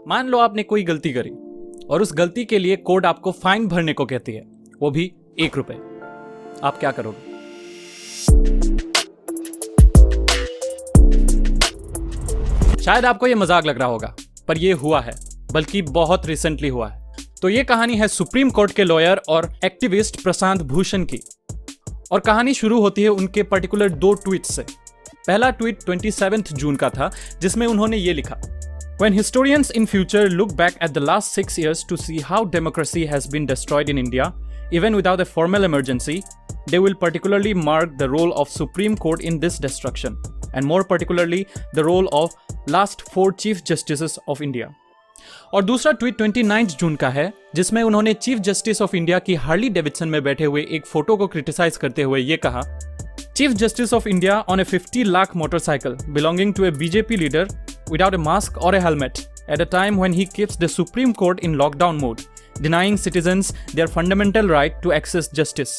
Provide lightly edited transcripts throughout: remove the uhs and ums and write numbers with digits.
मान लो आपने कोई गलती करी और उस गलती के लिए कोर्ट आपको फाइन भरने को कहती है, वो भी ₹1। आप क्या करोगे? शायद आपको ये मजाक लग रहा होगा, पर ये हुआ है, बल्कि बहुत रिसेंटली हुआ है। तो ये कहानी है सुप्रीम कोर्ट के लॉयर और एक्टिविस्ट प्रशांत भूषण की, और कहानी शुरू होती है उनके पर्टिकुलर 2 ट्वीट से। पहला ट्वीट 27 जून का था, जिसमें उन्होंने ये लिखा: When historians in future look back at the last 6 years to see how democracy has been destroyed in India, even without a formal emergency, they will particularly mark the role of Supreme Court in this destruction, and more particularly the role of last 4 Chief Justices of India. और दूसरा tweet 29 जून का है, जिसमें उन्होंने chief justice of India की Harley Davidson में बैठे हुए एक फोटो को क्रिटिसाइज करते हुए ये कहा: Chief Justice of India on a 50 lakh motorcycle belonging to a BJP leader without a mask or a helmet at a time when he keeps the Supreme Court in lockdown mode, denying citizens their fundamental right to access justice.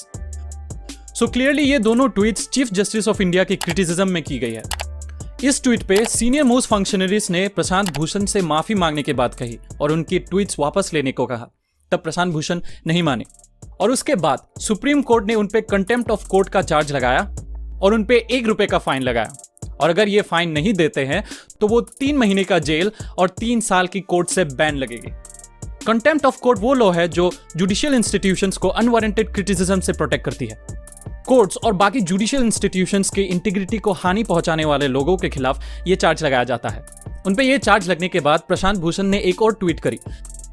So clearly ये दोनों tweets chief justice of India की criticism में की गई है। इस tweet पे senior most functionaries ने प्रशांत भूषण से माफी मांगने की बात कही और उनकी ट्वीट्स वापस लेने को कहा। तब प्रशांत भूषण नहीं माने और उसके बाद सुप्रीम कोर्ट ने उनपे कंटेम्प्ट ऑफ कोर्ट का चार्ज लगाया और उनपे ₹1 का फाइन लगाया, और अगर ये फाइन नहीं देते हैं तो वो 3 महीने का जेल और 3 साल की कोर्ट से बैन लगेगी। कंटेम्प्ट ऑफ कोर्ट वो लॉ है जो जुडिशियल इंस्टीट्यूशंस को अनवारंटेड क्रिटिसिज्म से प्रोटेक्ट करती है। कोर्ट्स और बाकी जुडिशियल इंस्टीट्यूशंस के इंटीग्रिटी को हानि पहुंचाने वाले लोगों के खिलाफ ये चार्ज लगाया जाता है। उनपे ये चार्ज लगने के बाद प्रशांत भूषण ने एक और ट्वीट करी,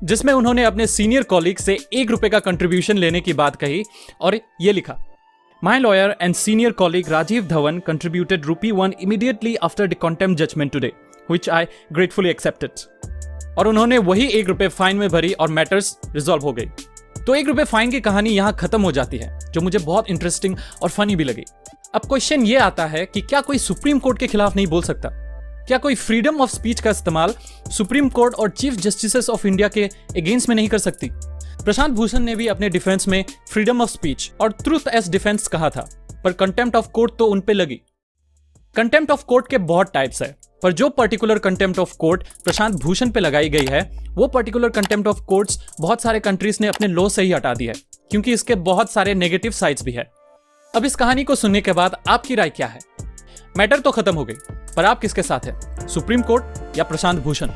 जिसमें उन्होंने अपने सीनियर कॉलीग से ₹1 का कंट्रीब्यूशन लेने की बात कही और ये लिखा: My lawyer and senior colleague Rajiv Dhawan contributed ₹1 immediately after the contempt judgment today, which I gratefully accepted. और उन्होंने वही ₹1 फाइन में भरी और मैटर्स रिजॉल्व हो गई। तो ₹1 फाइन की कहानी यहाँ खत्म हो जाती है, जो मुझे बहुत इंटरेस्टिंग और फनी भी लगी। अब क्वेश्चन ये आता है कि क्या कोई सुप्रीम कोर्ट के खिलाफ नहीं बोल सकता? क्या कोई फ्रीडम ऑफ स्पीच का इस्तेमाल सुप्रीम कोर्ट और चीफ जस्टिस ऑफ इंडिया के अगेंस्ट में नहीं कर सकती? प्रशांत भूषण ने भी अपने डिफेंस में फ्रीडम ऑफ स्पीच और ट्रूथ एज डिफेंस कहा था, पर कंटेम्प्ट ऑफ कोर्ट तो उन पे लगी। कंटेम्प्ट ऑफ कोर्ट के बहुत टाइप्स है, पर जो particular contempt of court Prashant Bhushan पे लगाई गई है, वो पर्टिकुलर कंटेम्प्ट ऑफ कोर्ट्स बहुत सारे कंट्रीज ने अपने लॉ से ही हटा दी है, क्योंकि इसके बहुत सारे नेगेटिव साइड्स भी है। अब इस कहानी को सुनने के बाद आपकी राय क्या है? मैटर तो खत्म हो गई, पर आप किसके साथ हैं, सुप्रीम कोर्ट या प्रशांत भूषण?